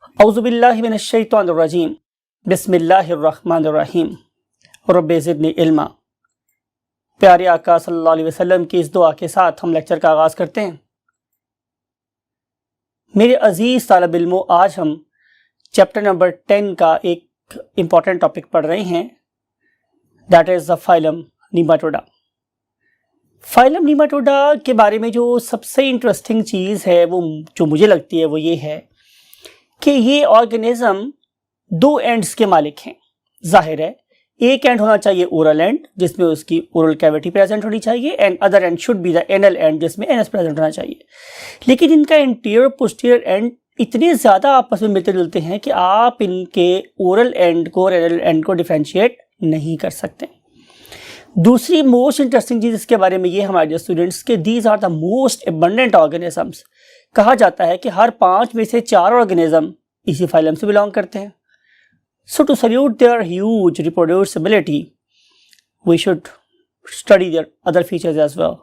औज़ुबिल्लाहि मिनश्शैतानिर्रजीम बिस्मिल्लाहिर्रहमानिर्रहीम रब्बि ज़िदनी इल्मा। प्यारे आका सल्लल्लाहु अलैहि वसल्लम की इस दुआ के साथ हम लेक्चर का आगाज़ करते हैं। मेरे अज़ीज़ तालिब इल्मों, आज हम चैप्टर नंबर 10 का एक इम्पॉर्टेंट टॉपिक पढ़ रहे हैं, that is the phylum नीमाटोडा। Phylum नीमाटोडा के बारे में जो सबसे इंटरेस्टिंग चीज़ है वो जो मुझे लगती है वो ये है कि ये ऑर्गेनिज्म दो एंड्स के मालिक हैं। जाहिर है एक एंड होना चाहिए ओरल एंड, जिसमें उसकी ओरल कैविटी प्रेजेंट होनी चाहिए, and other and should be the anal and, जिसमें एनस प्रेजेंट होना चाहिए। लेकिन इनका इंटीरियर पोस्टीरियर एंड इतने ज़्यादा आपस में मिलते जुलते हैं कि आप इनके ओरल एंड को और एनल एंड को डिफ्रेंशिएट नहीं कर सकते। दूसरी मोस्ट इंटरेस्टिंग चीज़ इसके बारे में ये हमारे स्टूडेंट्स के these are the most abundant organisms. कहा जाता है कि हर 5 में से 4 ऑर्गेनिज्म इसी फाइलम से बिलोंग करते हैं। So to salute their huge reproducibility we should study their other features as well.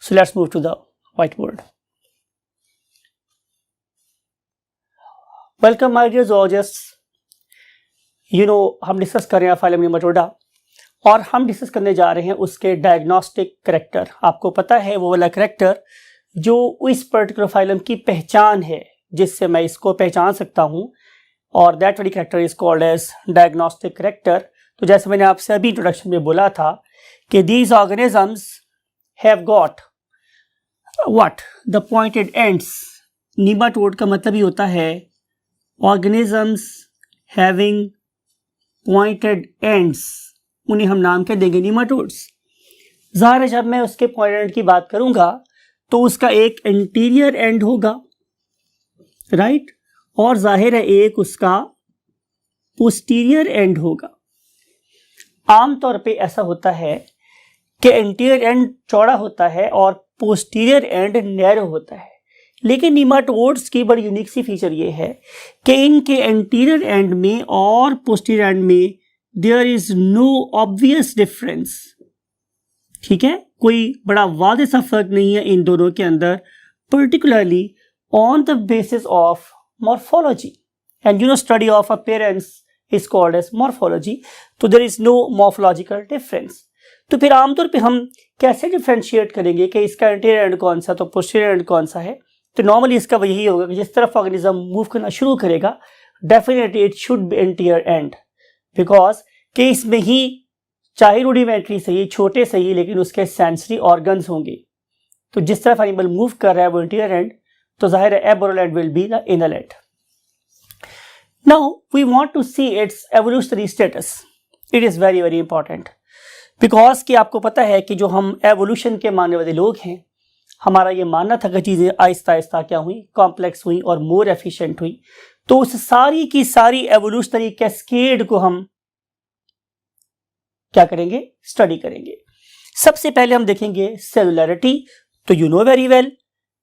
So let's move to the white board. Welcome my dear zoologists. हम डिस्कस कर रहे हैं फाइलम नीमाटोडा और हम डिस्कस करने जा रहे हैं उसके डायग्नोस्टिक करैक्टर। आपको पता है वो वाला करैक्टर जो इस पर्टिकुलर फाइलम की पहचान है, जिससे मैं इसको पहचान सकता हूं, और दैट वाली character is called as diagnostic character. तो जैसे मैंने आपसे अभी इंट्रोडक्शन में बोला था कि these organisms have got what the pointed ends. Nematode का मतलब ही होता है ऑर्गेनिजम्स हैविंग पॉइंटेड एंड्स, उन्हें हम नाम क्या देंगे? नीमाटोड्स। ज़ाहिर है जब मैं उसके पॉइंटेड एंड की बात करूंगा तो उसका एक इंटीरियर एंड होगा, राइट, और जाहिर है एक उसका पोस्टीरियर एंड होगा। आमतौर पे ऐसा होता है कि इंटीरियर एंड चौड़ा होता है और पोस्टीरियर एंड नैरो होता है। लेकिन नीमाटोड्स की बड़ी यूनिक सी फीचर ये है कि इनके इंटीरियर एंड में और पोस्टीरियर एंड में there is no obvious difference. ठीक है, कोई बड़ा वाज़ेह सा फर्क नहीं है इन दोनों के अंदर, particularly on the basis of morphology. And study of appearance is called as morphology. तो there is no morphological difference. तो फिर आमतौर पे हम कैसे डिफ्रेंशिएट करेंगे कि इसका इंटीरियर एंड कौन सा तो पोस्टीरियर एंड कौन सा है? तो नॉर्मली इसका यही होगा कि जिस तरफ ऑर्गेनिज्म मूव करना शुरू करेगा definitely it should be interior and, because कि इसमें ही चाहे रूडिमेंट्री सही, छोटे सही, लेकिन उसके सेंसरी ऑर्गन्स होंगे। तो जिस तरफ एनिमल मूव कर रहा है वो इंटीरियर एंड, तो जाहिर है aboral end will be the inner end. Now we want to see its evolutionary status. It is very very important, because कि आपको पता है कि जो हम एवोल्यूशन के मानने वाले लोग हैं, हमारा ये मानना था कि चीज़ें आहिस्ता आहिस्ता क्या हुई, कॉम्प्लेक्स हुई और मोर एफिशिएंट हुई। तो उस सारी की सारी एवोल्यूशनरी कैस्केड को हम क्या करेंगे? स्टडी करेंगे। सबसे पहले हम देखेंगे सेलुलरिटी। तो यू नो वेरी वेल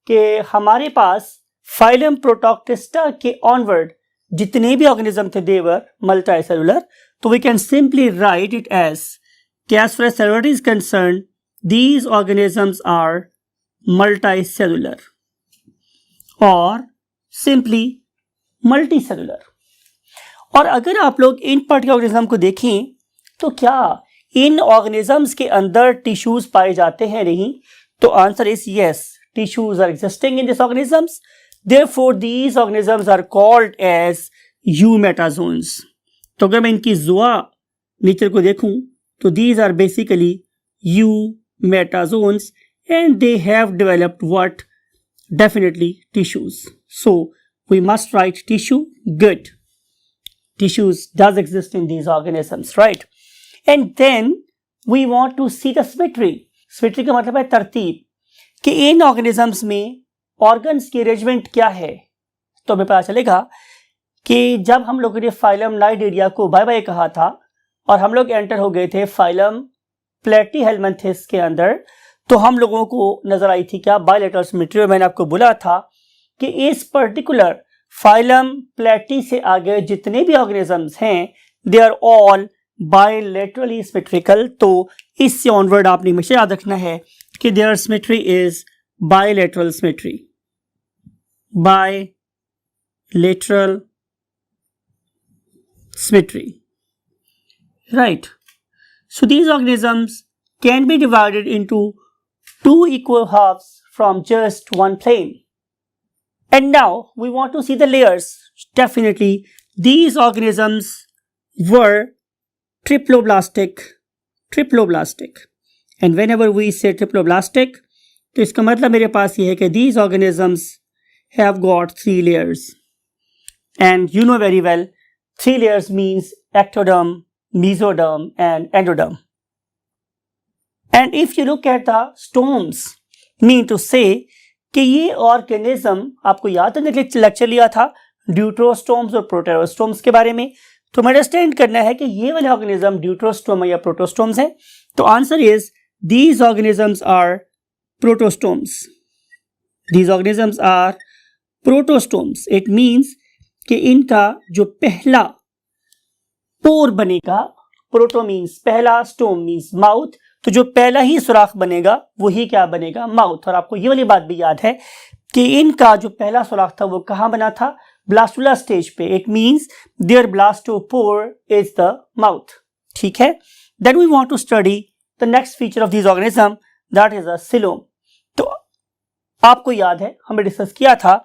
कि हमारे पास फाइलम प्रोटोक्टिस्टा के ऑनवर्ड जितने भी ऑर्गेनिज्म थे दे वर मल्टी सेलुलर। तो we can simply write it as far as cellularity is concern these organisms are multi cellular और सिंपली मल्टी सेलुलर। और अगर आप लोग इन पर्टिकुलर ऑर्गेनिज्म को देखें तो क्या इन ऑर्गेनिजम्स के अंदर टिश्यूज पाए जाते हैं? नहीं। तो answer is yes, tissues are existing in this organisms, therefore these organisms are called as eumetazoans. तो अगर मैं इनकी जुआ नेचर को देखूं तो these are basically eumetazoans and they have developed what? Definitely tissues. So we must write tissue. Good, tissues does exist in these organisms, right? And then we want to see the symmetry. Symmetry का मतलब है तरतीब, कि इन organisms में organs की arrangement क्या है। तो हमें पता चलेगा कि जब हम लोगों ने फाइलम नाइडेरिया को बाय बाय कहा था और हम लोग एंटर हो गए थे फाइलम प्लेटीहेलमिन्थेस के अंदर, तो हम लोगों को नजर आई थी क्या? Bilateral symmetry. और मैंने आपको बोला था कि इस पर्टिकुलर फाइलम प्लेटी से आगे जितने भी ऑर्गेनिजम्स हैं they are all bilaterally symmetrical. तो इससे ऑनवर्ड आपने हमेशा याद रखना है कि their symmetry is bilateral symmetry, bilateral symmetry. Right. So these organisms can be divided into two equal halves from just one plane. And now we want to see the layers. Definitely these organisms were triploblastic. And whenever we say triploblastic, तो इसका मतलब मेरे पास ये है कि these organisms have got 3 layers. And you know very well, 3 layers means ectoderm, mesoderm and endoderm. And if you look at the stomes, mean to say कि ये ऑर्गेनिज्म, आपको याद है लेक्चर लिया था ड्यूट्रोस्टोम्स और प्रोटेरोस्टोम्स के बारे में, तो अंडरस्टैंड करना है कि ये वाले ऑर्गेनिज्म ड्यूट्रोस्टोम या प्रोटोस्टोम्स हैं. तो answer is these organisms are protostomes. These organisms are protostomes. It means कि इनका जो पहला पोर बनेगा, प्रोटो मीन्स पहला, स्टोम मीन्स माउथ, तो जो पहला ही सुराख बनेगा वही क्या बनेगा, माउथ. और आपको ये वाली बात भी याद है कि इनका जो पहला सुराख था वो कहाँ बना था, ब्लास्टुला स्टेज पे. It means their blastopore is the mouth. ठीक है. Then we want to study the next feature of this organism, that is a coelom. तो आपको याद है हमने डिस्कस किया था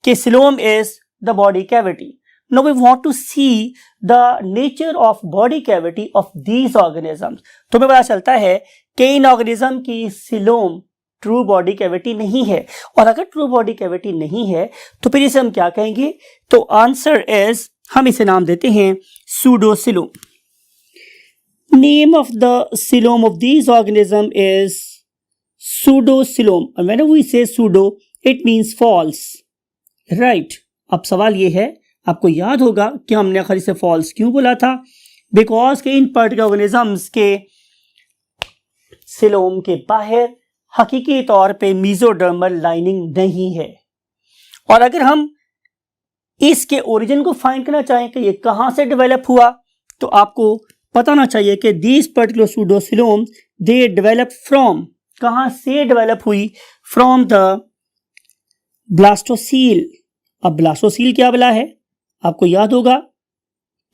कि coelom is the body cavity. Now we want to see the nature of body cavity of these organisms. तो हमें पता चलता है कि इन ऑर्गेनिज्म की सिलोम ट्रू बॉडी कैविटी नहीं है. और अगर ट्रू बॉडी कैविटी नहीं है तो फिर इसे हम क्या कहेंगे, तो आंसर इज, हम इसे नाम देते हैं pseudocoelom. Name of the coelom of these organism is pseudocoelom. And whenever we say pseudo, it means false. Right. अब सवाल ये है, आपको याद होगा कि हमने आखिर से फॉल्स क्यों बोला था, बिकॉज के इन पर्टिकुलर ऑर्गेनिजम्स के सिलोम के बाहर हकीकी तौर पे मीजोडर्मल लाइनिंग नहीं है. और अगर हम इसके ओरिजिन को फाइंड करना चाहें कि ये कहां से डेवलप हुआ, तो आपको पता होना चाहिए कि these particular pseudocoelom they develop from, कहां से डेवलप हुई, फ्रॉम द ब्लास्टोसील. अब ब्लास्टोसील क्या बला है, आपको याद होगा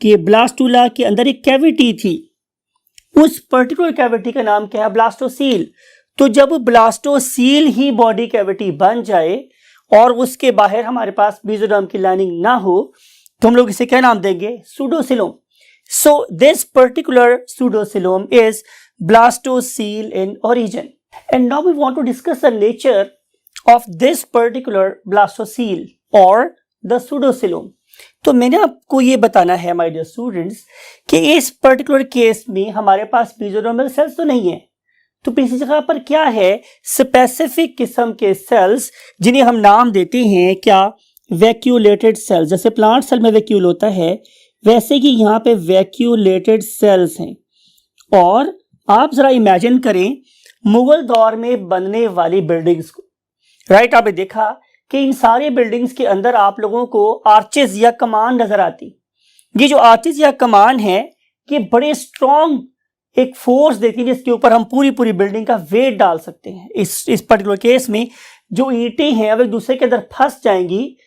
कि ब्लास्टुला के अंदर एक कैविटी थी, उस पर्टिकुलर कैविटी का नाम क्या है, ब्लास्टोसील. तो जब ब्लास्टोसील ही बॉडी कैविटी बन जाए और उसके बाहर हमारे पास मेसोडर्म की लाइनिंग ना हो, तो हम लोग इसे क्या नाम देंगे, pseudocoelom. So this particular pseudocoelom is blastocoel in origin. And now we want to discuss the nature of this particular blastocoel और द सूडोसिलोम. तो मैंने आपको ये बताना है माय डियर स्टूडेंट्स कि इस पर्टिकुलर केस में हमारे पास मेसोडर्मल सेल्स तो नहीं है, तो इसी जगह पर क्या है, स्पेसिफिक किस्म के सेल्स जिन्हें हम नाम देते हैं क्या, वैक्यूलेटेड सेल्स. जैसे प्लांट सेल में वैक्यूल होता है, वैसे ही यहाँ पे वैक्यूलेटेड सेल्स हैं. और आप जरा इमेजिन करें मुगल दौर में बनने वाली बिल्डिंग्स को. राइट. आपने देखा कि इन सारे बिल्डिंग्स के अंदर आप लोगों को आर्चेस या कमान नजर आती. ये जो आर्चेस या कमान है, ये बड़े स्ट्रॉन्ग एक फोर्स देती है जिसके ऊपर हम पूरी बिल्डिंग का वेट डाल सकते हैं. इस पर्टिकुलर केस में जो ईंटें हैं अब एक दूसरे के अंदर फंस जाएंगी.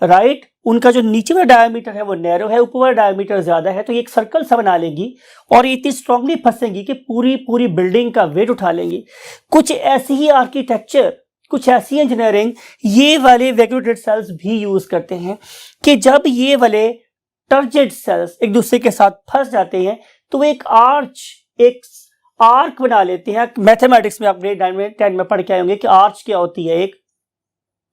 राइट. उनका जो नीचे वाला डायमीटर है वो नैरो है, ऊपर वाला डायमीटर ज्यादा है, तो ये एक सर्कल सा बना लेंगी और ये इतनी स्ट्रांगली फंसेंगी कि पूरी बिल्डिंग का वेट उठा लेंगी. कुछ ऐसी ही आर्किटेक्चर, कुछ ऐसी इंजीनियरिंग ये वाले वैक्यूलेटेड सेल्स भी यूज करते हैं कि जब ये वाले टर्जिड सेल्स एक दूसरे के साथ फंस जाते हैं तो एक आर्क बना लेते हैं. मैथमेटिक्स में आप ग्रेड 9 में 10 में पढ़ के आए होंगे कि आर्च क्या होती है, एक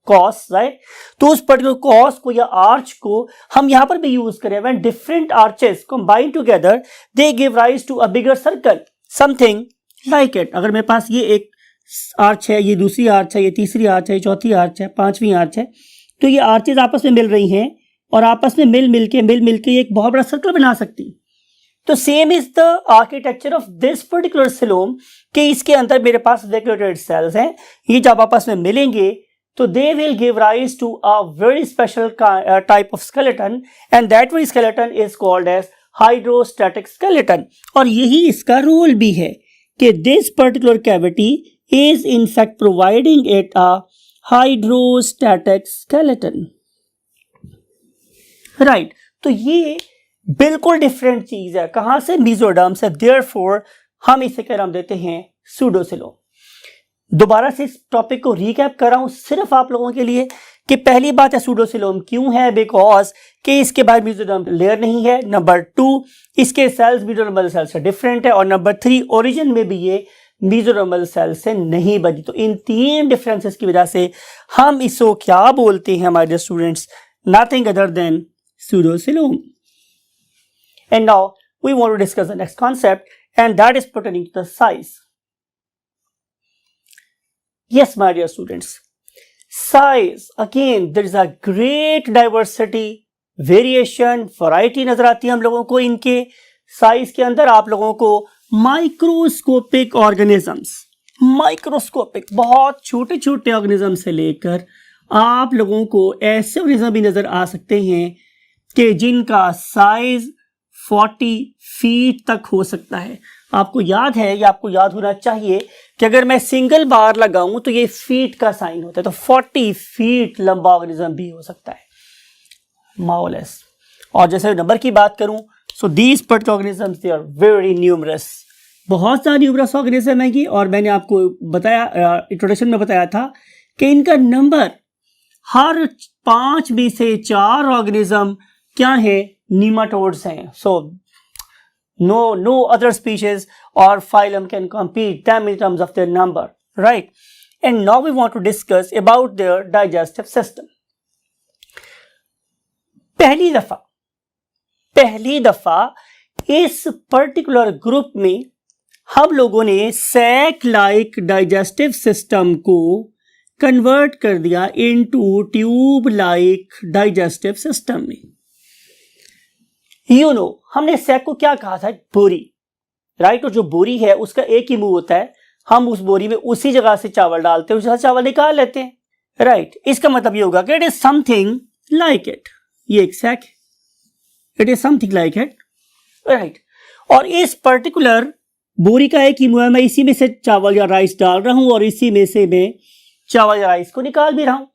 कॉस. राइट. तो उस पर्टिकुलर कॉस को या आर्च को हम यहां पर भी यूज करें. When different arches combine together they give rise to a bigger circle, something like it. अगर मेरे पास ये एक आर्च है, ये दूसरी आर्च है, ये तीसरी आर्च है, चौथी आर्च है, पांचवी आर्च है, तो ये आर्चेज आपस में मिल रही हैं और आपस में मिल मिल के एक बहुत बड़ा सर्कल बना सकती. तो same is the architecture of this particular coelom कि इसके अंदर मेरे पास वैक्यूलेटेड सेल्स हैं. ये जब आपस में मिलेंगे तो they will give rise to a very special type of skeleton, and that very skeleton is called as hydrostatic skeleton. और यही इसका रोल भी है कि this particular cavity is in fact providing it a hydrostatic skeleton. Right. तो ये बिल्कुल different चीज है। कहां से? मेसोडर्म से। देयरफॉर हम इसे क्या नाम देते हैं? सूडोसिलोम। दोबारा से इस टॉपिक को रिकैप कर रहा हूं सिर्फ आप लोगों के लिए कि पहली बात है सूडोसिलोम क्यों है, बिकॉज कि इसके बाद मेसोडर्म लेयर नहीं है। नंबर 2, इसके सेल्स मेसोडर्मल सेल से डिफरेंट है। और नंबर 3, ओरिजिन में भी ये मेसोडर्मल सेल से नहीं बनी। तो इन 3 डिफरेंसेस की वजह से हम इसको क्या बोलते हैं हमारे students? Nothing other than pseudocoelom. And now we want to discuss the next concept and that is pertaining to the size. Yes, my dear students, size, again there is a great diversity, variation, variety नजर आती है हम लोगों को इनके size के अंदर। आप लोगों को माइक्रोस्कोपिक ऑर्गेनिजम्स, माइक्रोस्कोपिक बहुत छोटे छोटे ऑर्गेनिज्म से लेकर आप लोगों को ऐसे ऑर्गेनिज्म भी नजर आ सकते हैं कि जिनका साइज 40 फीट तक हो सकता है। आपको याद है या आपको याद होना चाहिए कि अगर मैं सिंगल बार लगाऊं तो ये फीट का साइन होता है, तो 40 फीट लंबा ऑर्गेनिज्म भी हो सकता है मोरलेस। और जैसे नंबर की बात करूं, so these particular organisms they are very numerous, बहुत सारे न्यूमरस ऑर्गेनिज्म है। और मैंने आपको बताया, इंट्रोडक्शन में बताया था कि इनका नंबर हर 5 में से 4 ऑर्गेनिज्म क्या है? नीमाटोड्स हैं। सो no other species or phylum can compete them in terms of their number, right? And now we want to discuss about their digestive system. पहली दफा इस पर्टिकुलर ग्रुप में हम लोगों ने सैक लाइक डाइजेस्टिव सिस्टम को convert कर दिया into tube like digestive system में। हमने सैक को क्या कहा था? बोरी, राइट? और जो बोरी है उसका एक ही मुंह होता है। हम उस बोरी में उसी जगह से चावल डालते हैं, उसी जगह चावल निकाल लेते हैं, राइट? इसका मतलब ये होगा कि it is something like it. ये एक सैक है, it is something like it, right? और इस पर्टिकुलर बोरी का एक ही मुंह है, मैं इसी में से चावल या राइस डाल रहा हूं और इसी में से मैं चावल या राइस को निकाल भी रहा हूं।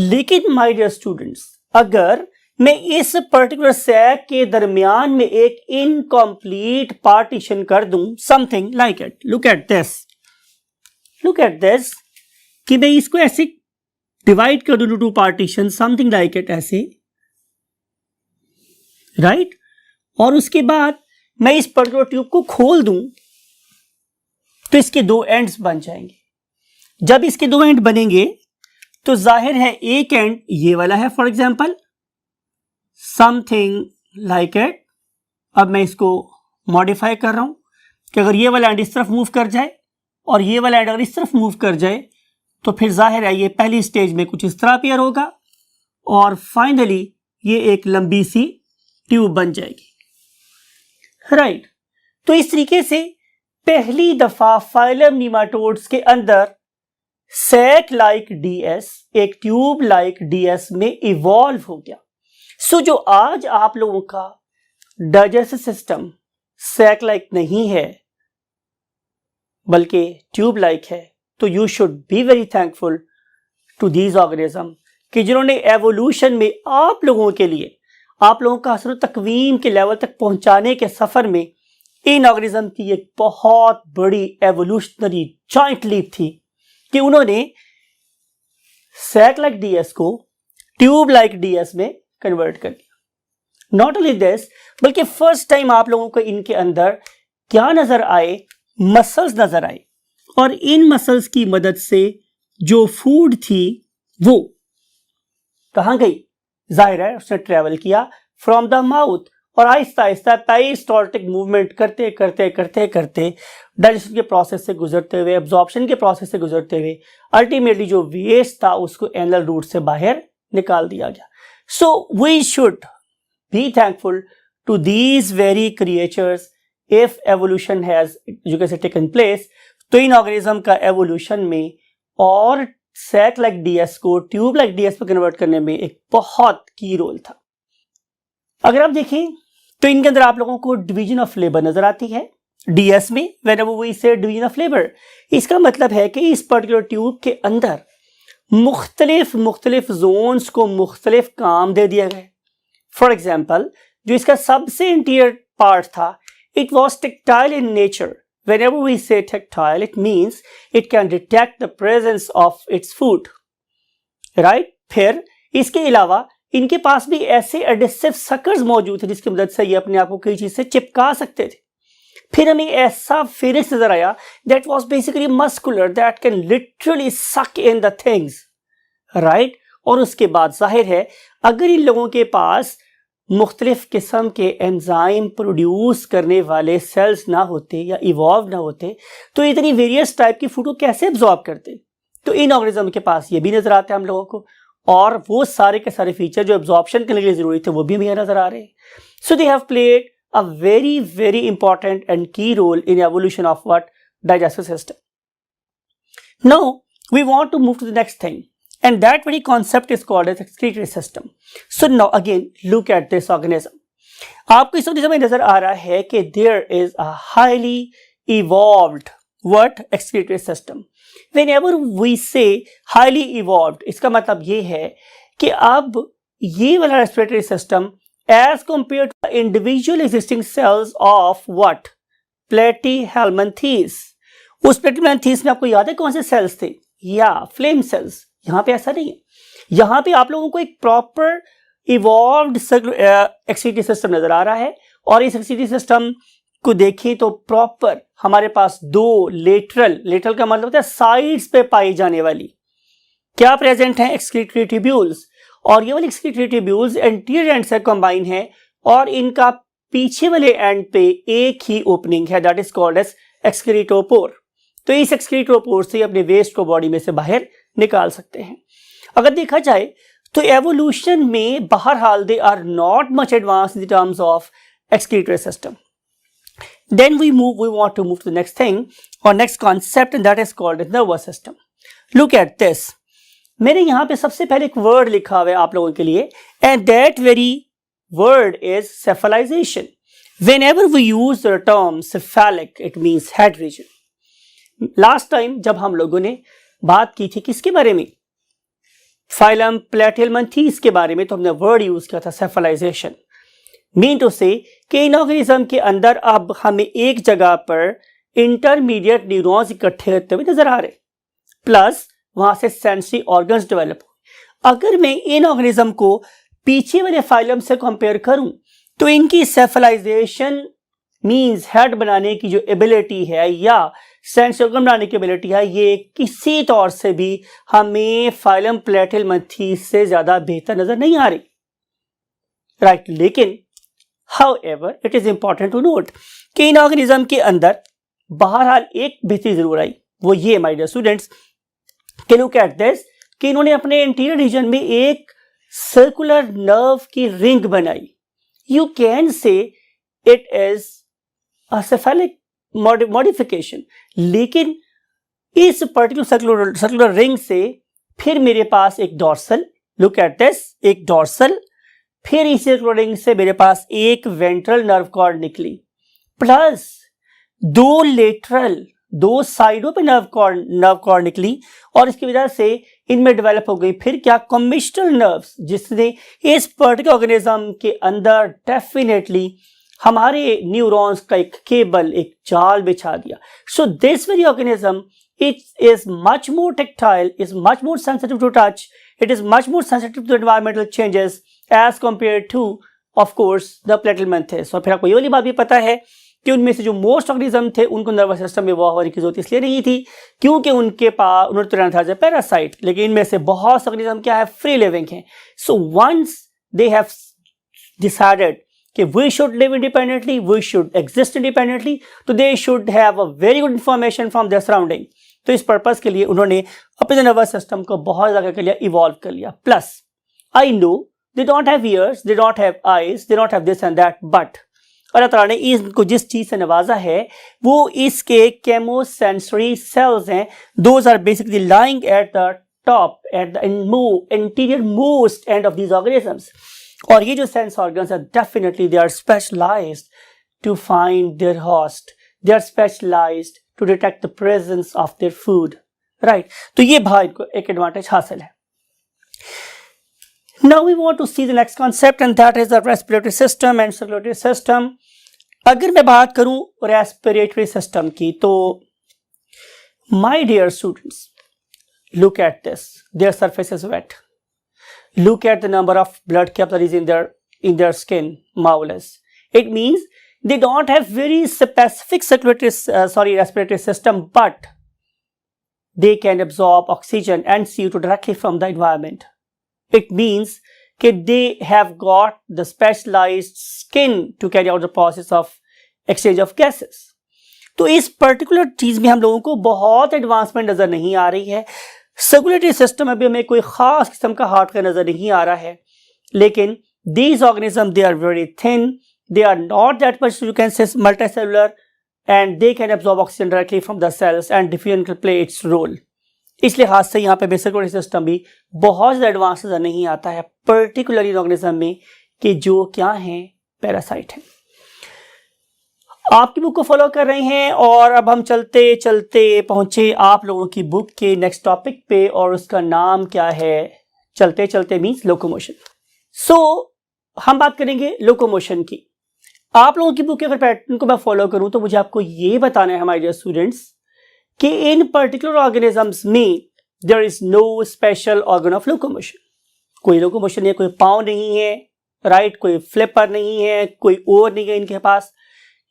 लेकिन माय डियर स्टूडेंट्स, अगर मैं इस पर्टिकुलर सैक के दरमियान में एक इनकम्प्लीट पार्टीशन कर दूं, something like it, look at this, कि मैं इसको ऐसे डिवाइड कर दूं two partition, something like it, ऐसे, राइट? और उसके बाद मैं इस पर्टिकुलर ट्यूब को खोल दूं तो इसके 2 एंड्स बन जाएंगे। जब इसके 2 एंड बनेंगे तो जाहिर है एक एंड ये वाला है, for example something like it. अब मैं इसको मॉडिफाई कर रहा हूं कि अगर ये वाला एंड इस तरफ मूव कर जाए और ये वाला एंड अगर इस तरफ मूव कर जाए तो फिर जाहिर है ये पहली स्टेज में कुछ इस तरह अपीयर होगा और फाइनली ये एक लंबी सी ट्यूब बन जाएगी, राइट? तो इस तरीके से पहली दफा फाइलम नीमाटोड्स के अंदर सैक लाइक डीएस एक ट्यूब लाइक डीएस में इवॉल्व हो गया। सो जो आज आप लोगों का डाइजेस्टिव सिस्टम सैक लाइक नहीं है बल्कि ट्यूब लाइक है, तो you should be very thankful to these organism कि जिन्होंने एवोल्यूशन में आप लोगों के लिए, आप लोगों का असर तकवीम के लेवल तक पहुंचाने के सफर में इन ऑर्गेनिज्म की एक बहुत बड़ी एवोल्यूशनरी जॉइंट लीप थी कि उन्होंने सैक लाइक डीएस को ट्यूब लाइक डीएस में कन्वर्ट कर दिया। नॉट ओनली दिस, बल्कि फर्स्ट टाइम आप लोगों को इनके अंदर क्या नजर आए? मसल्स नजर आए। और इन मसल्स की मदद से जो फूड थी वो कहां गई? जाहिर है उसने ट्रेवल किया फ्रॉम द माउथ और आहिस्ता आहिस्ता पेरिस्टाल्टिक मूवमेंट करते करते करते करते डाइजेशन के प्रोसेस से गुजरते हुए, एब्जॉर्प्शन के प्रोसेस से गुजरते हुए अल्टीमेटली जो वेस्ट था उसको एनल रूट से बाहर निकाल दिया गया। So we should be thankful to these very creatures if evolution has you can say taken place। तो इन ऑर्गेनिज्म का एवोल्यूशन में और सैक लाइक डीएस को ट्यूब लाइक डीएस पर कन्वर्ट करने में एक बहुत की रोल था। अगर आप देखें तो इनके अंदर आप लोगों को डिवीजन ऑफ लेबर नजर आती है डीएस में। whenever we say division of labour, इसका मतलब है कि इस पर्टिकुलर ट्यूब के अंदर मुख्तलिफ जोन्स को मुख्तलिफ काम दे दिया गया। फॉर एग्जाम्पल जो इसका सबसे इंटीरियर पार्ट था, it was tactile in nature. Whenever we say tactile, it means it can detect the presence of its food. Right? फिर इसके अलावा इनके पास भी ऐसे एडेसिव सकर्स मौजूद थे जिसकी मदद से ये अपने आप को कई चीज से चिपका सकते थे। फिर हमें ऐसा फेरिस नजर आया that was basically muscular, that can literally suck in the things. Right? और उसके बाद जाहिर है अगर इन लोगों के पास मुख्तलिफ किस्म के एंजाइम प्रोड्यूस करने वाले सेल्स ना होते या इवॉल्व ना होते तो इतनी वेरियस टाइप की फूड को कैसे एब्जॉर्ब करते। तो इन ऑर्गेनिज्म के पास ये भी नजर आता है हम लोगों को, और वो सारे के सारे फीचर जो एब्जॉर्प्शन के लिए जरूरी थे वो भी हमें नजर आ रहे हैं। So they have played a very very important and key role in evolution of what digestive system. Now we want to move to the next thing, and that very concept is called as excretory system. So now again look at this organism. आपको इस organism में नजर आ रहा है कि there is a highly evolved what excretory system. Whenever we say highly evolved, इसका मतलब ये है कि अब ये वाला respiratory system as compared to individual existing cells of what? Platyhelminthes. उस platyhelminthes में आपको याद है कौन से cells थे? या flame cells. यहां पे ऐसा नहीं है, यहां पे आप लोगों को एक प्रॉपर इवॉल्व्ड एक्सक्रीटरी सिस्टम नजर आ रहा है, और इस एक्सक्रीटरी सिस्टम को देखें तो प्रॉपर हमारे पास दो लेटरल का मतलब होता है साइड्स पे पाई जाने वाली क्या प्रेजेंट है, एक्सक्रीटरी ट्यूब्यूल्स, और ये वाले एक्सक्रीटरी ट्यूब्यूल्स एंटीरियर एंड से कंबाइन है और इनका पीछे वाले एंड पे एक ही ओपनिंग है, दैट इज कॉल्ड एज एक्सक्रीटोपोर। तो इस एक्सक्रीटोपोर से अपने वेस्ट को बॉडी में से बाहर निकाल सकते हैं। अगर देखा जाए तो एवोल्यूशन में बहरहाल they are not much advance in terms of excretory system. Then we want to move to the next thing और next concept, and that is called nervous system. Look at this, मैंने यहां पे सबसे पहले एक word लिखा हुआ है आप लोगों के लिए, and that very word is cephalization. Whenever we use the term cephalic it means head region. Last time जब हम लोगों ने बात की थी किसके बारे में, फाइलम प्लेटिहेल्मिन्थेस के बारे में, तो हमने वर्ड यूज किया था सेफलाइजेशन। मीन टू से कि इन ऑर्गेनिज्म के अंदर अब हमें एक जगह पर इंटरमीडिएट न्यूरॉन्स इकट्ठे होते हुए नजर आ रहे, प्लस वहां से सेंसरी ऑर्गन्स डेवलप हुए। अगर मैं इन ऑर्गेनिज्म को पीछे वाले फाइलम से कंपेयर करूं तो इनकी सेफलाइजेशन मींस हेड बनाने की जो एबिलिटी है या सेंस ऑर्गन बनाने की एबिलिटी है, ये किसी तौर से भी हमें फाइलम प्लेटिहेल्मिन्थेस से ज्यादा बेहतर नजर नहीं आ रही, राइट। लेकिन however it is important to note कि इन ऑर्गेनिज्म के अंदर बहरहाल एक बेहतरी जरूर आई, वो ये माय डियर स्टूडेंट्स कि लुक एट दिस कि इन्होंने अपने इंटीरियर रीजन में एक सर्कुलर नर्व की रिंग बनाई। You can say it is a cephalic modification, लेकिन इस पर्टिकुलर सर्कुलर रिंग से फिर मेरे पास एक डॉर्सल, लुक एट दिस, एक डॉर्सल, फिर इस सर्कुलर रिंग से मेरे पास एक वेंट्रल नर्व कॉर्ड निकली, प्लस दो लेटरल, दो साइडों पे नर्व कॉर्ड निकली, और इसकी वजह से इनमें डेवलप हो गई फिर क्या, कॉम्बिस्टल नर्व्स, जिसने इस पर्टिकुलर ऑर्गेनिज्म के अंदर डेफिनेटली हमारे न्यूरॉन्स का एक केबल, एक जाल बिछा दिया। So this very organism it is much more tactile, is much more sensitive to touch, it is much more sensitive to environmental changes as compared to of course the platyhelminthes। और फिर आपको ये वाली बात भी पता है कि उनमें से जो मोस्ट ऑर्गेनिज्म थे उनको नर्वस सिस्टम में वो होने की जरूरत इसलिए नहीं थी क्योंकि उनके पास उन्होंने तो रहना था पैरासाइट, लेकिन इनमें से बहुत से ऑर्गेनिज्म क्या है, फ्री लिविंग है। So once they have decided कि we should live independently, we should exist independently, तो they should have a very good information from their surrounding। तो इस पर्पस के लिए उन्होंने अपने नर्वस सिस्टम को बहुत ज़्यादा कर लिया, इवॉल्व कर लिया। Plus I know they don't have ears, they don't have eyes, they don't have this and that, but Allah Tala ने इनको जिस चीज़ से नवाजा है वो इसके केमोसेंसरी सेल्स हैं। Those are basically lying at the top, at the interior most end of these organisms. और ये जो सेंस ऑर्गन्स है definitely they are specialized to find their host, they are specialized to detect the presence of their food, right. तो ये भाई को एक advantage हासिल है। Now we want to see the next concept and that is the respiratory system and circulatory system. अगर मैं बात करूं respiratory system की तो my dear students, look at this. Their surface is wet. Look at the number of blood capillaries in their skin, marvelous. It means they don't have very specific respiratory system, but they can absorb oxygen and CO2 directly from the environment. It means that they have got the specialized skin to carry out the process of exchange of gases. तो इस particular चीज में हम लोगों को बहुत advancement नजर नहीं आ रही है. सर्कुलेटरी सिस्टम में भी हमें कोई खास किस्म का हार्ट का नजर नहीं आ रहा है, लेकिन these organisms they are very thin, they are not that much you can say multicellular and they can absorb oxygen directly from the cells and diffusion will play its role. इसलिए हाथ से यहाँ पे सर्कुलेटरी सिस्टम भी बहुत ज़्यादा advance नजर नहीं आता है, पर्टिकुलरली ऑर्गेनिज्म में कि जो क्या है पैरासाइट है. आपकी बुक को फॉलो कर रहे हैं और अब हम चलते चलते पहुंचे आप लोगों की बुक के नेक्स्ट टॉपिक पे और उसका नाम क्या है, चलते चलते मीन्स लोकोमोशन. सो हम बात करेंगे लोकोमोशन की. आप लोगों की बुक के अगर पैटर्न को मैं फॉलो करूं तो मुझे आपको ये बताना है हमारे डियर स्टूडेंट्स कि इन पर्टिकुलर ऑर्गेनिजम्स में there is no special organ of locomotion. कोई लोकोमोशन है, कोई पाँव नहीं है, राइट, कोई फ्लिपर नहीं है, कोई ओर नहीं है इनके पास.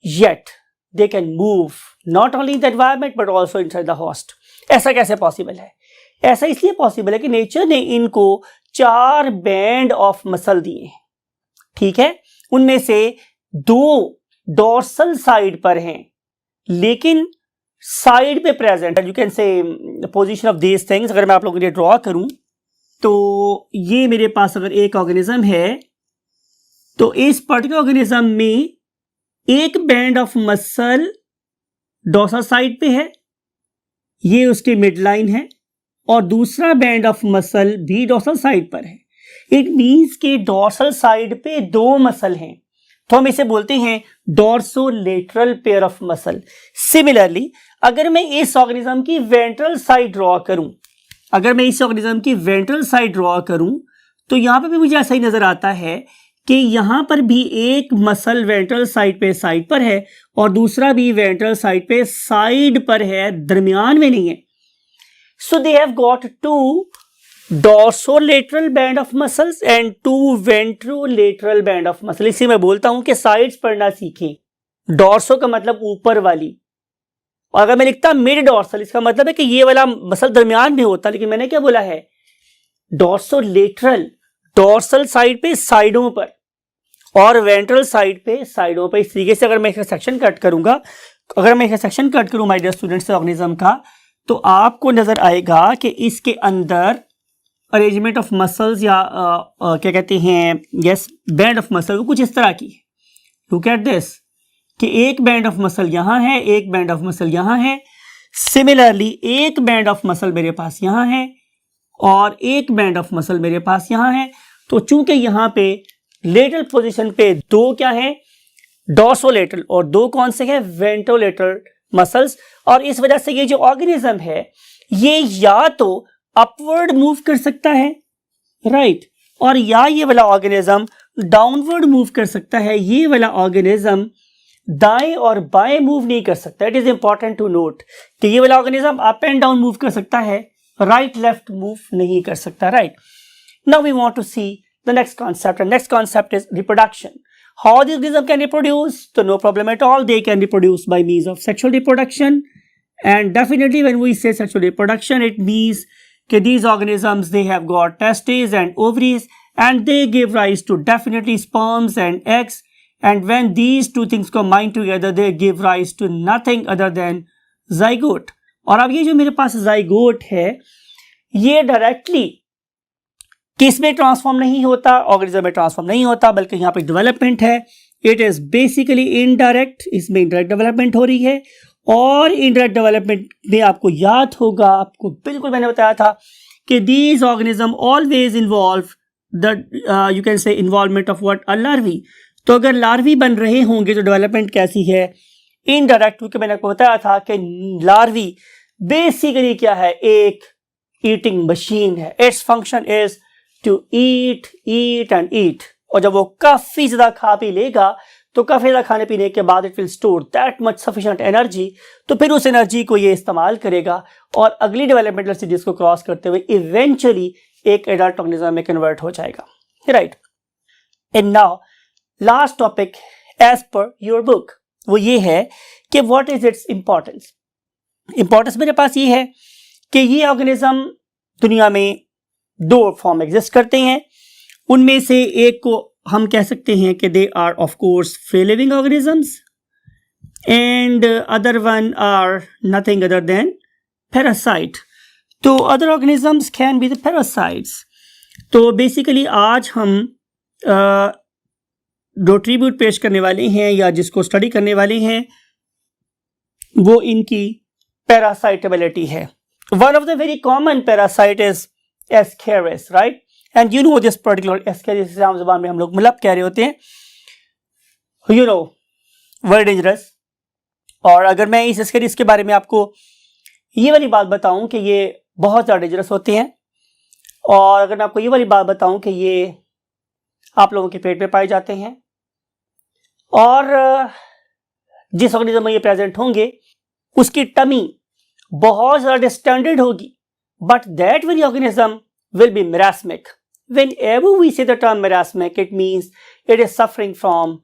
Yet they can move not only in the environment but also inside the host. ऐसा कैसे पॉसिबल है? ऐसा इसलिए पॉसिबल है कि नेचर ने इनको 4 बैंड ऑफ मसल दिए हैं, ठीक है. उनमें से 2 डोर्सल साइड पर हैं, लेकिन साइड पे प्रेजेंट है. You can say position of these things. अगर मैं आप लोगों के लिए ड्रॉ करूं तो ये मेरे पास अगर एक ऑर्गेनिज्म है तो इस पर्टिकुलर ऑर्गेनिज्म में एक band of muscle dorsal side पे है, ये उसकी मिड लाइन है, और दूसरा बैंड ऑफ मसल भी डोर्सल साइड पर है. इट मींस कि डोर्सल साइड पे 2 मसल हैं, तो हम इसे बोलते हैं डोर्सोलेटरल पेयर ऑफ मसल. सिमिलरली अगर मैं इस ऑर्गेनिज्म की वेंट्रल साइड ड्रॉ करूं, तो यहां पे भी मुझे ऐसा ही नजर आता है कि यहां पर भी एक मसल वेंट्रल साइड पर है और दूसरा भी वेंट्रल साइड पे साइड पर है, दरमियान में नहीं है. So they have got 2 dorsolateral band of muscles and 2 ventrolateral band of muscle. इसी मैं बोलता हूं कि साइड्स पढ़ना सीखें. डोर्सो का मतलब ऊपर वाली, और अगर मैं लिखता मिड डोर्सल इसका मतलब है कि ये वाला मसल दरमियान में होता, लेकिन मैंने क्या बोला है डोर्सोलेटरल, डोर्सल साइड पे साइडों पर और वेंट्रल साइड पे साइडों पे. इस तरीके से अगर मैं इसका सेक्शन कट करूं माय डियर स्टूडेंट्स ऑर्गेनिज्म का, तो आपको नजर आएगा कि इसके अंदर अरेंजमेंट ऑफ मसल्स या क्या कहते हैं बैंड ऑफ मसल वो कुछ इस तरह की है. लुक एट दिस कि एक बैंड ऑफ मसल यहाँ है, एक बैंड ऑफ मसल यहाँ है. सिमिलरली एक बैंड ऑफ मसल मेरे पास यहाँ है और एक बैंड ऑफ मसल मेरे पास यहाँ है. तो चूंकि यहाँ पे लेटरल पोजीशन पे 2 क्या है डोर्सोलेटरल और 2 कौन से हैं वेंट्रोलेटरल मसल्स, और इस वजह से ये जो ऑर्गेनिज्म है ये या तो अपवर्ड मूव कर सकता है, राइट, और या ये वाला ऑर्गेनिज्म डाउनवर्ड मूव कर सकता है. ये वाला ऑर्गेनिज्म दाएं और बाएं मूव नहीं कर सकता. It is important to note कि ये वाला organism up and down move कर सकता है, राइट लेफ्ट मूव नहीं कर सकता, right. Now we want to see the next concept, and next concept is reproduction. How these organisms can reproduce? So no problem at all, they can reproduce by means of sexual reproduction. And definitely when we say sexual reproduction, it means that these organisms they have got testes and ovaries and they give rise to definitely sperms and eggs, and when these 2 things combine together they give rise to nothing other than zygote. और अब ये जो मेरे पास zygote है ये directly किस में transform नहीं होता, ऑर्गेनिज्म में ट्रांसफॉर्म नहीं होता, बल्कि यहाँ पे डेवलपमेंट है. इट इज बेसिकली इनडायरेक्ट, इसमें इनडायरेक्ट डेवलपमेंट हो रही है. और इनडायरेक्ट डेवलपमेंट में आपको याद होगा, आपको बिल्कुल मैंने बताया था कि these organism always involve the you can say involvement of what a larvae. तो अगर लार्वी बन रहे होंगे तो डेवलपमेंट कैसी है इनडायरेक्ट, क्योंकि मैंने आपको बताया था कि लार्वी बेसिकली क्या है एक ईटिंग मशीन है. Its function is to eat eat and eat, और जब वो काफी ज्यादा खा पी लेगा तो काफी ज्यादा खाने पीने के बाद it will store that much sufficient energy, तो फिर उस एनर्जी को ये इस्तेमाल करेगा और अगली डेवलपमेंटल स्टेजेस को क्रॉस करते हुए इवेंचुअली एक एडल्ट ऑर्गेनिज्म में कन्वर्ट हो जाएगा, right. And now last topic as per your book, वो ये है कि what is its importance. Importance मेरे पास ये है कि ये ऑर्गेनिज्म दुनिया में दो फॉर्म एग्जिस्ट करते हैं, उनमें से एक को हम कह सकते हैं कि they are of course free living organisms and other one are nothing other than parasite. तो other organisms can be the parasites. तो बेसिकली आज हम जो ट्रिब्यूट पेश करने वाले हैं या जिसको स्टडी करने वाले हैं वो इनकी पैरासाइटेबिलिटी है। One of the very common parasite is Ascaris, right, and you know this particular Ascaris, आम ज़बान में हम लोग मुलब कह रहे होते हैं, यू नो, वेरी डेंजरस। और अगर मैं इस एस्केरिस के बारे में आपको ये वाली बात बताऊं कि ये बहुत ज़्यादा डेंजरस होते हैं, और अगर मैं आपको ये वाली बात बताऊं कि ये आप लोगों के पेट में पाए जाते हैं और जिस ऑर्गेनिज्म में ये प्रेजेंट होंगे उसकी टमी बहुत ज़्यादा डिस्टेंडेड होगी, but that very organism will be merasmic. Whenever we say the term merasmic, it means it is suffering from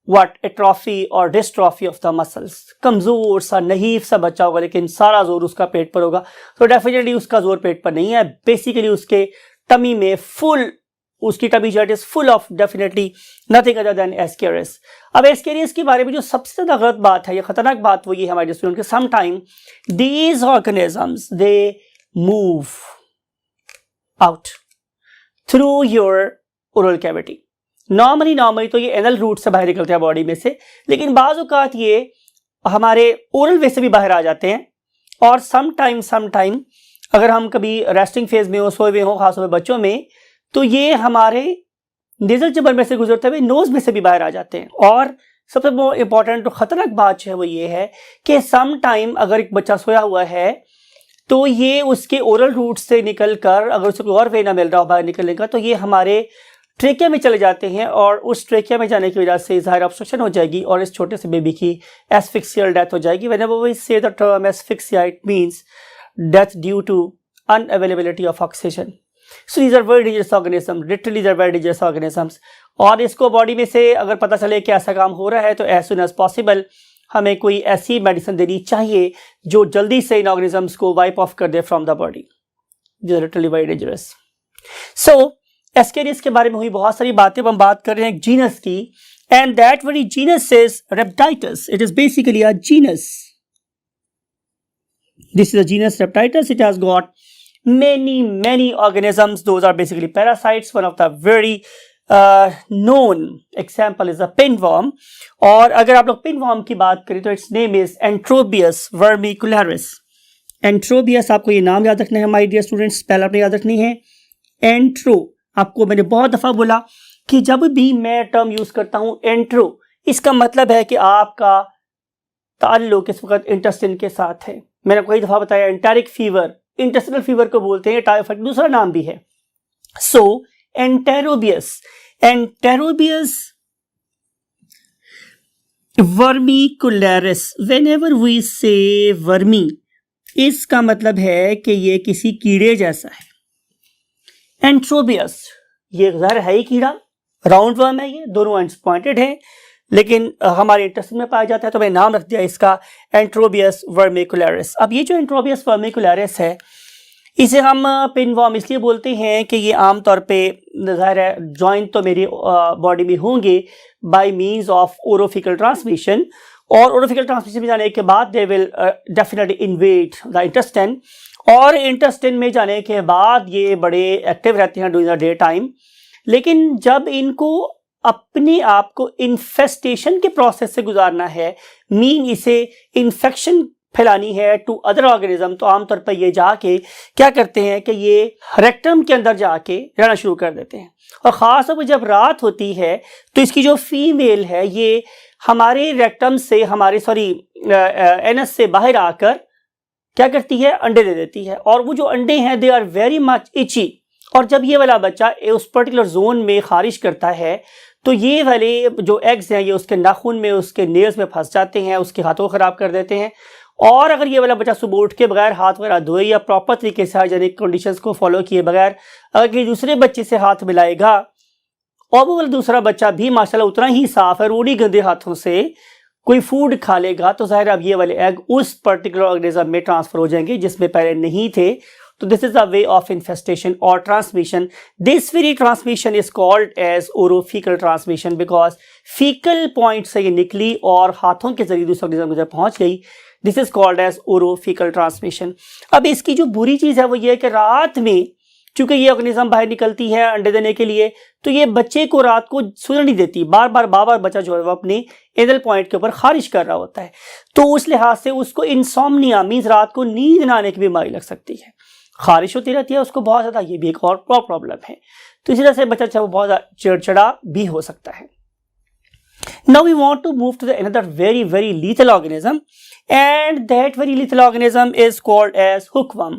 what? Atrophy or dystrophy of the muscles. कमजोर सा नहीफ सा बच्चा होगा लेकिन सारा जोर उसका पेट पर होगा, तो डेफिनेटली उसका जोर पेट पर नहीं है, बेसिकली उसके टमी में फुल, उसकी टमी जो is full of definitely nothing other then Ascaris. अब एस्केरिस के बारे में जो सबसे ज़्यादा गलत बात है या खतरनाक बात वो ये हमारे स्टूडेंट के sometime these organisms they move out through your oral cavity. Normally तो ये एनल रूट से बाहर निकलते हैं बॉडी में से, लेकिन बाज़ औक़ात ये हमारे ओरल वे से भी बाहर आ जाते हैं, और समटाइम अगर हम कभी रेस्टिंग फेज में हो, सोए हुए हो, खासतौर पर बच्चों में, तो ये हमारे नेज़ल चैम्बर में से गुजरते हुए नोज में से भी बाहर आ जाते हैं। और सबसे इंपॉर्टेंट और ख़तरनाक बात है वो ये है कि समटाइम अगर एक बच्चा सोया हुआ है तो ये उसके ओरल रूट से निकलकर, अगर उसे कोई और वे ना मिल रहा हो बाहर निकलने का, तो ये हमारे ट्रेकिया में चले जाते हैं, और उस ट्रेकिया में जाने की वजह से ज़ाहिर ऑब्स्ट्रक्शन हो जाएगी और इस छोटे से बेबी की एस्फिक्सियल डेथ हो जाएगी। Whenever we say the term asphyxia it means death due to unavailability of oxygen. So these are very dangerous organism, literally these are very dangerous organisms. और इसको बॉडी में से अगर पता चले कि ऐसा काम हो रहा है तो एज सुन एज पॉसिबल हमें कोई ऐसी मेडिसिन देनी चाहिए जो जल्दी से इन ऑर्गेनिजम्स को वाइप ऑफ कर दे from the body. This are literally very dangerous. So ascaris के बारे में हुई बहुत सारी बातें, हम बात कर रहे हैं एक जीनस की, and that very genus is reptitus. It is basically a genus. This is a genus reptitus. It has got many organisms. Those are basically parasites. One of the very known example is a pinworm. और अगर आप लोग pinworm की बात करें तो its name is Enterobius vermicularis. Enterobius, आपको ये नाम याद रखना है my dear students, पहला आपने याद रखनी है एंट्रो। आपको मैंने बहुत दफ़ा बोला कि जब भी मैं टर्म यूज़ करता हूँ एंट्रो, इसका मतलब है कि आपका ताल्लुक इस वक्त इंटेस्टाइन के साथ है। मैंने आपको कई दफ़ा बताया एंटेरिक फीवर, इंटेस्टिनल फीवर को बोलते हैं, टाइफाइड दूसरा नाम भी है। सो एंटेरोबियस वर्मिकुलरिस, व्हेनेवर वी से वर्मी, इसका मतलब है कि ये किसी कीड़े जैसा है। एंट्रोबियस ये ज़ाहिर है ही कीड़ा, राउंड वर्म है, ये दोनों एंड्स पॉइंटेड है, लेकिन हमारे इंटेस्टाइन में पाया जाता है, तो मैंने नाम रख दिया इसका एंट्रोबियस वर्मिकुलरिस। अब ये जो एंट्रोबियस वर्मिकुलरिस है, इसे हम पिनवर्म इसलिए बोलते हैं कि ये आमतौर पे ज़ाहिर है जॉइंट तो मेरी बॉडी में होंगे by means of orofaecal transmission, और ओरोफिकल ट्रांसमिशन में जाने के बाद they will definitely invade the intestine, और इंटेस्टाइन में जाने के बाद ये बड़े एक्टिव रहते हैं ड्यूरिंग द डे टाइम। लेकिन जब इनको अपने आप को इन्फेस्टेशन के प्रोसेस से गुजारना है, मीन इसे इन्फेक्शन फैलानी है टू अदर ऑर्गेनिज्म, तो आमतौर पर ये जाके क्या करते हैं कि ये रेक्टम के अंदर जाके रहना शुरू कर देते हैं। और ख़ास तौर पर जब रात होती है तो इसकी जो फीमेल है ये हमारे रेक्टम से, हमारे एनस से बाहर आकर क्या करती है, अंडे दे देती है, और वो जो अंडे हैं दे आर वेरी मच इची, और जब ये वाला बच्चा उस पर्टिकुलर जोन में खारिश करता है तो ये वाले जो एग्स हैं ये उसके नाखून में, उसके नेल्स में फंस जाते हैं, उसके हाथों को खराब कर देते हैं। और अगर ये वाला बच्चा सुबह उठ के बगैर हाथ वगैरह धोए या प्रॉपर तरीके से हाइजीनिक कंडीशंस को फॉलो किए बगैर अगर किसी दूसरे बच्चे से हाथ मिलाएगा और वो वाला दूसरा बच्चा भी माशाल्लाह उतना ही साफ है और उन्हीं गंदे हाथों से कोई फूड खा लेगा तो जाहिर अब ये वाले एग उस पर्टिकुलर ऑर्गेनिज्म में ट्रांसफर हो जाएंगे जिसमें पहले नहीं थे। तो this is a way of infestation और transmission. This very transmission is called as orofaecal transmission because fecal point से ये निकली और हाथों के जरिए दूसरे ऑर्गेनिज्म में पहुंच गई। This is called as orofaecal transmission. अब इसकी जो बुरी चीज है वो ये है कि रात में चूंकि ये ऑर्गेनिज्म बाहर निकलती है अंडे देने के लिए तो ये बच्चे को रात को सोने नहीं देती, बार बार बच्चा जो है वो अपने एनल पॉइंट के ऊपर खारिश कर रहा होता है। तो उस लिहाज से उसको इंसोम्निया मींस रात को नींद ना आने की बीमारी लग सकती है, खारिश होती रहती है उसको बहुत ज्यादा, ये भी एक और प्रॉब्लम है। तो इसी तरह से बच्चा वो बहुत ज्यादा चिड़चिड़ा भी हो सकता है। Now we want to move to the another very lethal organism and that very lethal organism is called as hookworm.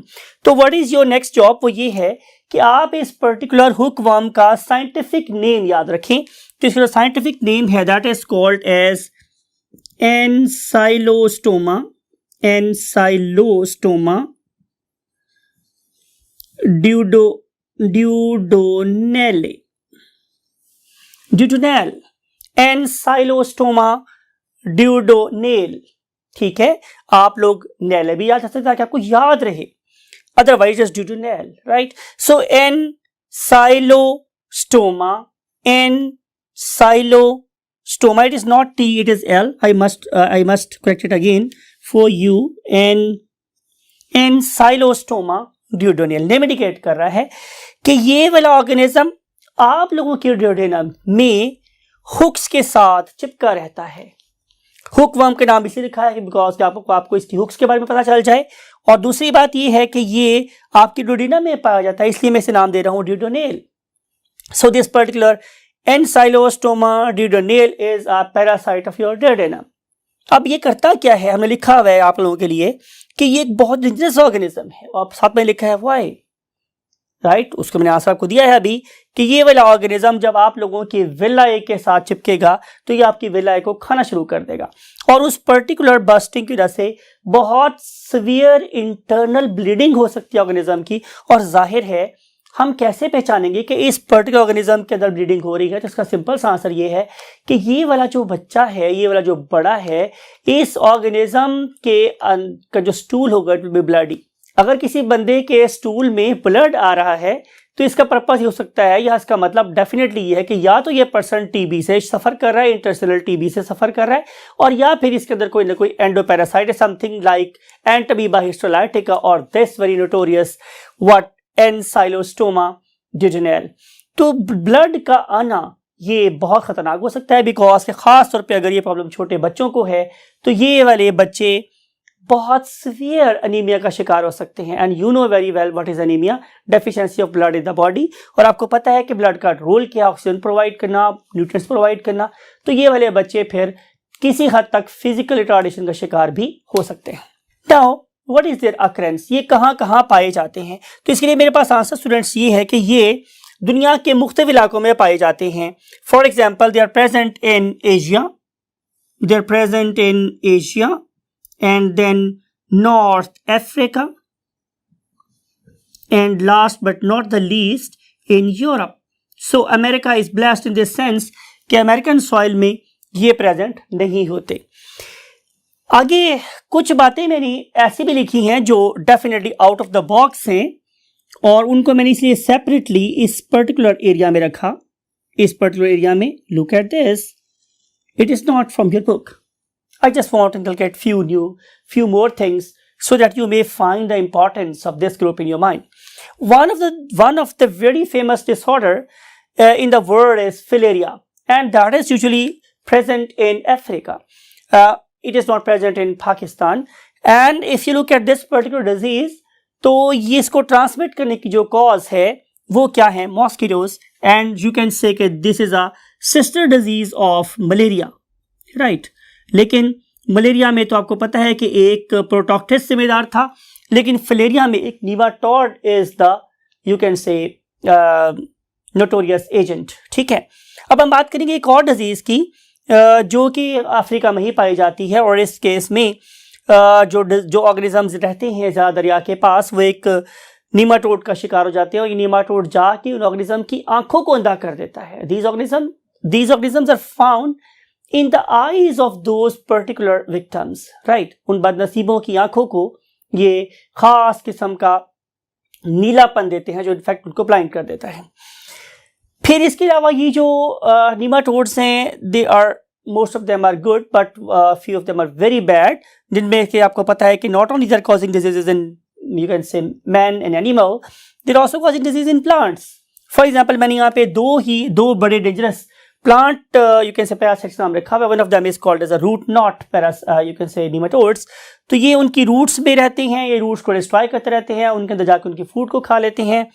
तो what is your next job? वो ये है कि आप इस particular hookworm का scientific name याद रखें। तो इसका scientific name है that is called as Ancylostoma duodenale एनसाइलोस्टोमा ड्यूडोनेल। ठीक है, आप लोग नेल भी याद रख सकते ताकि आपको याद रहे, otherwise just duodenale, right. So ancylostoma it is not T, it is L. I must correct it again for you. Ancylostoma duodenale name indicate कर रहा है कि ये वाला ऑर्गेनिज्म आप लोगों के ड्यूडेनम में हुक्स के साथ चिपका रहता है। हुकवर्म के नाम इसलिए लिखा है बिकॉज आपको इसकी हुक्स के बारे में पता चल जाए। और दूसरी बात ये है कि ये आपकी ड्यूडेनम में पाया जाता है, इसलिए मैं इसे नाम दे रहा हूं duodenale. So this particular ancylostoma duodenale is a parasite of your duodenum. अब ये करता क्या है, हमने लिखा हुआ है आप लोगों के लिए कि ये एक बहुत डेंजरस ऑर्गेनिज्म है और साथ में लिखा है व्हाई, राइट। उसको मैंने आंसर आपको दिया है अभी कि ये वाला ऑर्गेनिज्म जब आप लोगों की विलाई के साथ चिपकेगा तो ये आपकी विलाई को खाना शुरू कर देगा और उस पर्टिकुलर बस्टिंग की वजह से बहुत सीवियर इंटरनल ब्लीडिंग हो सकती है ऑर्गेनिज्म की। और जाहिर है हम कैसे पहचानेंगे कि इस पर्टिकुलर ऑर्गेनिज्म के अंदर ब्लीडिंग हो रही है, तो इसका सिंपल सा आंसर ये है कि ये वाला जो बच्चा है, ये वाला जो बड़ा है, इस ऑर्गेनिज्म के का जो स्टूल होगा इट विल बी ब्लडी। अगर किसी बंदे के स्टूल में ब्लड आ रहा है तो इसका पर्पस ये हो सकता है या इसका मतलब डेफिनेटली ये है कि या तो ये पर्सन टीबी से सफर कर रहा है, इंटरसेलुलर टीबी से सफर कर रहा है, और या फिर इसके अंदर कोई ना कोई एंडोपैरासाइट है, समथिंग लाइक एंटामीबा हिस्टोलाइटिका और दिस वेरी नोटोरियस व्हाट एनसाइलोस्टोमा ड्यूडेनेल। तो ब्लड का आना ये बहुत खतरनाक हो सकता है बिकॉज खास तौर पे अगर ये प्रॉब्लम छोटे बच्चों को है तो ये वाले बच्चे बहुत सीवियर अनीमिया का शिकार हो सकते हैं। And you know very well what is anaemia, deficiency of blood in the body. और आपको पता है कि ब्लड का रोल क्या, ऑक्सीजन प्रोवाइड करना, न्यूट्रिएंट्स प्रोवाइड करना। तो ये वाले बच्चे फिर किसी हद तक फिजिकल रिटार्डेशन का शिकार भी हो सकते हैं। Now what is there occurrence, ये कहाँ कहाँ पाए जाते हैं? तो इसके लिए मेरे पास आंसर स्टूडेंट्स ये है कि ये दुनिया के मुख्तलिफ इलाकों में पाए जाते हैं। For example they are present in Asia, and then North Africa, and last but not the least in Europe. So America is blessed in this sense कि अमेरिकन सॉइल में ये प्रेजेंट नहीं होते। आगे कुछ बातें मैंने ऐसी भी लिखी हैं जो definitely out of the box हैं और उनको मैंने इसलिए सेपरेटली इस पर्टिकुलर एरिया में रखा। इस पर्टिकुलर एरिया में look at this, it is not from your book. I just want to inculcate few more things so that you may find the importance of this group in your mind. One of the very famous disorder in the world is filaria, and that is usually present in Africa. It is not present in Pakistan. And if you look at this particular disease, तो ये इसको transmit करने की जो cause है वो क्या है? Mosquitoes. And you can say कि this is a sister disease of malaria, right. लेकिन मलेरिया में तो आपको पता है कि एक प्रोटॉक्टिस जिम्मेदार था, लेकिन फिलेरिया में एक nematode is the you can say notorious agent. ठीक है, अब हम बात करेंगे एक और डिजीज की जो कि अफ्रीका में ही पाई जाती है, और इस केस में जो ऑर्गेनिजम्स रहते हैं ज़्यादा दरिया के पास, वो एक नीमाटोड का शिकार हो जाते हैं, और ये नीमाटोड जाके उन ऑर्गेनिज्म की आंखों को अंधा कर देता है। These organisms are found in the eyes of those particular victims, right. उन बदनसीबों की आंखों को ये खास किस्म का नीलापन देते हैं, जो इनफैक्ट उनको ब्लाइंड कर देता है। फिर इसके अलावा ये जो नीमाटोड्स हैं, they are most of them are good, but few of them are very bad, जिनमें कि आपको पता है कि not only they are causing diseases in, you can say, man and animal, they're also causing disease in plants. For example, मैंने यहाँ पे दो बड़े dangerous plant you can say parasites नाम रखा हुआ है. One of them is called as a root knot you can say nematodes. तो ये उनकी रूट्स में रहते हैं, ये रूट्स को डिस्ट्रॉय करते रहते हैं, उनके अंदर जाकर उनकी फूड को खा लेते हैं।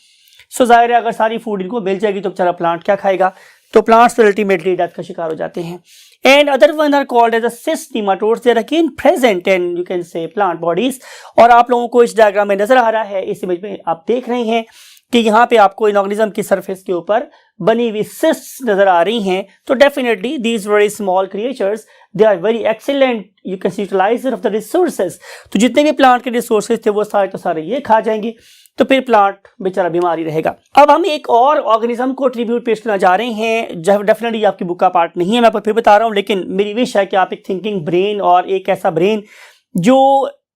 सो जाहिर है अगर सारी फूड इनको मिल जाएगी तो बेचारा प्लांट क्या खाएगा, तो प्लांट्स अल्टीमेटली डेथ का शिकार हो जाते हैं। And other one are called as a cyst nematodes. They are again present in you can say plant bodies. और आप लोगों को इस डायग्राम में नजर आ रहा है, इस इमेज में आप देख रहे हैं कि यहाँ पे आपको इन ऑर्गेनिज्म की सरफेस के ऊपर बनी हुई सिस्ट्स नजर आ रही हैं। तो definitely these very small creatures, they are very excellent you can utilizer of the resources. तो जितने भी प्लांट के रिसोर्सेज थे वो सारे तो सारे ये खा जाएंगे, तो फिर प्लांट बेचारा बीमार ही रहेगा। अब हम एक और ऑर्गेनिज्म को ट्रिब्यूट पेश करना जा रहे हैं, जब डेफिनेटली आपकी बुक का पार्ट नहीं है, मैं आपको फिर बता रहा हूँ, लेकिन मेरी विश है कि आप एक थिंकिंग ब्रेन और एक ऐसा ब्रेन जो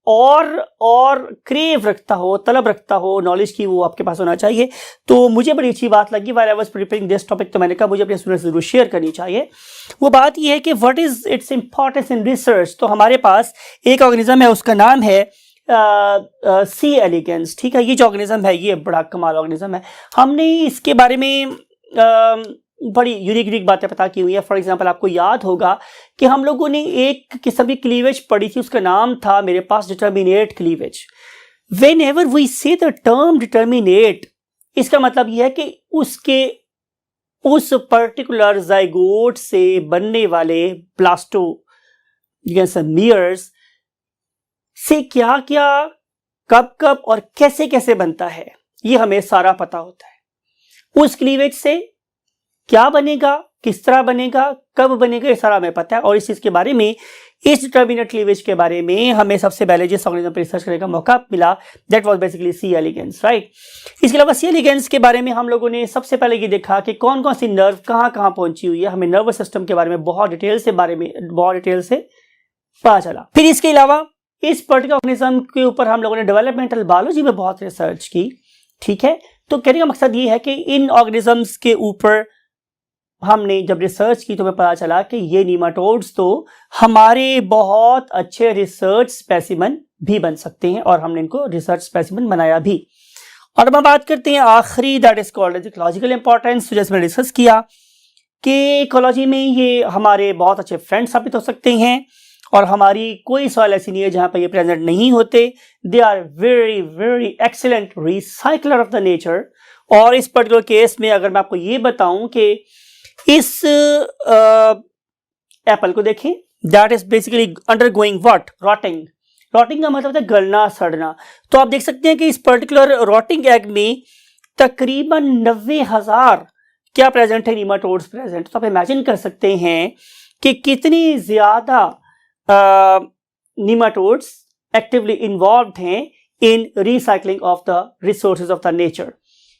और क्रेव रखता हो, तलब रखता हो नॉलेज की, वो आपके पास होना चाहिए। तो मुझे बड़ी अच्छी बात लगी while I was preparing this topic, तो मैंने कहा मुझे अपने स्टूडेंट्स से जरूर शेयर करनी चाहिए। वो बात ये है कि what is its importance in research. तो हमारे पास एक ऑर्गेनिज्म है, उसका नाम है सी एलिगेंस। ठीक है, ये जो ऑर्गेनिज्म है ये बड़ा कमाल ऑर्गेनिज्म है। हमने इसके बारे में बड़ी यूनिक बातें पता की हुई है। फॉर एग्जांपल आपको याद होगा कि हम लोगों ने एक किस्म की क्लीवेज पढ़ी थी, उसका नाम था मेरे पास determinate cleavage. Whenever we say the term determinate, इसका मतलब यह है कि उस पर्टिकुलर जाइगोट से बनने वाले ब्लास्टोमियर्स से क्या क्या, कब कब और कैसे कैसे बनता है, ये हमें सारा पता होता है। उस क्लीवेज से क्या बनेगा, किस तरह बनेगा, कब बनेगा, ये सारा हमें पता है। और इस चीज के बारे में, इस डिटर्मिनेट क्लीवेज के बारे में हमें सबसे पहले जिस ऑर्गेनिज्म पर रिसर्च करने का मौका मिला, that was basically C elegans, right. इसके अलावा सी एलिगेंस के बारे में हम लोगों ने सबसे पहले ये देखा कि कौन कौन सी नर्व कहाँ कहाँ पहुंची हुई है। हमें नर्वस सिस्टम के बारे में बहुत डिटेल से पता चला। फिर इसके अलावा इस पर्टिकुलर ऑर्गेनिज्म के ऊपर हम लोगों ने डेवलपमेंटल बायोलॉजी में बहुत रिसर्च की। ठीक है, तो कहने का मकसद ये है कि इन ऑर्गेनिजम्स के ऊपर हमने जब रिसर्च की तो हमें पता चला कि ये नीमाटोड्स तो हमारे बहुत अच्छे रिसर्च स्पेसिमन भी बन सकते हैं, और हमने इनको रिसर्च स्पेसिमन बनाया भी। और अब हम बात करते हैं आखिरी, that is called ecological importance. जैसे मैंने डिस्कस किया कि इकोलॉजी में ये हमारे बहुत अच्छे फ्रेंड साबित हो सकते हैं, और हमारी कोई सॉइल ऐसी नहीं है जहां पर ये प्रेजेंट नहीं होते। They are very very excellent recycler of the nature. और इस पर्टिकुलर केस में अगर मैं आपको ये बताऊं कि इस एप्पल को देखें, that is basically undergoing what, rotting. Rotting का मतलब है गलना सड़ना। तो आप देख सकते हैं कि इस पर्टिकुलर रॉटिंग एग में तकरीबन 90,000 क्या प्रेजेंट है, नीमाटोड्स प्रेजेंट। तो आप इमेजिन कर सकते हैं कि कितनी ज्यादा nematodes actively involved हैं in recycling of the resources of the nature।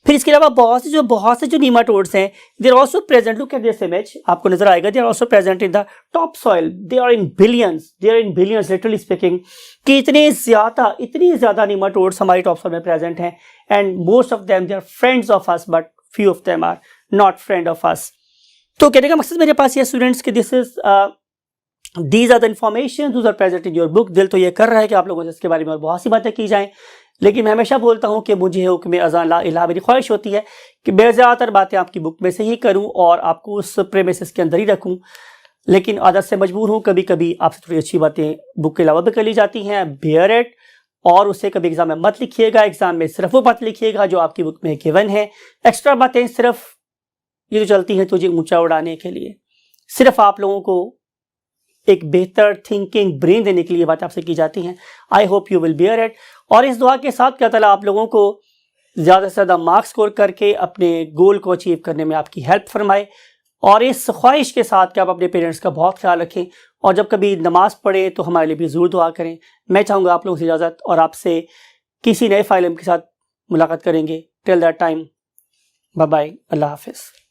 फिर इसके अलावा बहुत से जो nematodes हैं, they are also present, look at this image, आपको नजर आएगा, they are also present in the top soil, they are in billions literally speaking, कि इतनी ज़्यादा nematodes हमारी top soil में present हैं, and most of them they are friends of us but few of them are not friend of us। तो कहने का मकसद मेरे पास ये स्टूडेंट्स कि These are the information those are present in your book। दिल तो ये कर रहा है कि आप लोगों से इसके बारे में और बहुत सी बातें की जाएं, लेकिन मैं हमेशा बोलता हूं कि मुझे हुक्म अज़ान ला इलाहा, मेरी ख्वाहिश होती है कि मैं ज़्यादातर बातें आपकी बुक में से ही करूं और आपको उस प्रेमिसेस के अंदर ही रखूं, लेकिन आदत से मजबूर हूं। कभी कभी आपसे थोड़ी अच्छी बातें बुक के अलावा भी कर ली जाती हैं, बेयर इट। और उसे कभी एग्जाम में मत लिखिएगा, एग्जाम में सिर्फ वो बात लिखिएगा जो आपकी बुक में गिवन है। एक्स्ट्रा बातें सिर्फ ये जो चलती हैं तुझे ऊंचा उड़ाने के लिए, सिर्फ आप लोगों को एक बेहतर थिंकिंग ब्रेन देने के लिए बात आपसे की जाती हैं। I hope you will bear it. और इस दुआ के साथ क्या ताला आप लोगों को ज़्यादा से ज़्यादा मार्क्स स्कोर करके अपने गोल को अचीव करने में आपकी हेल्प फरमाए। और इस ख्वाहिश के साथ कि आप अपने पेरेंट्स का बहुत ख्याल रखें और जब कभी नमाज़ पढ़ें तो हमारे लिए भी ज़रूर दुआ करें। मैं चाहूँगा आप लोगों से इजाज़त और आपसे किसी नए फाइल के साथ मुलाकात करेंगे। Till that time, bye bye, Allah हाफिज़।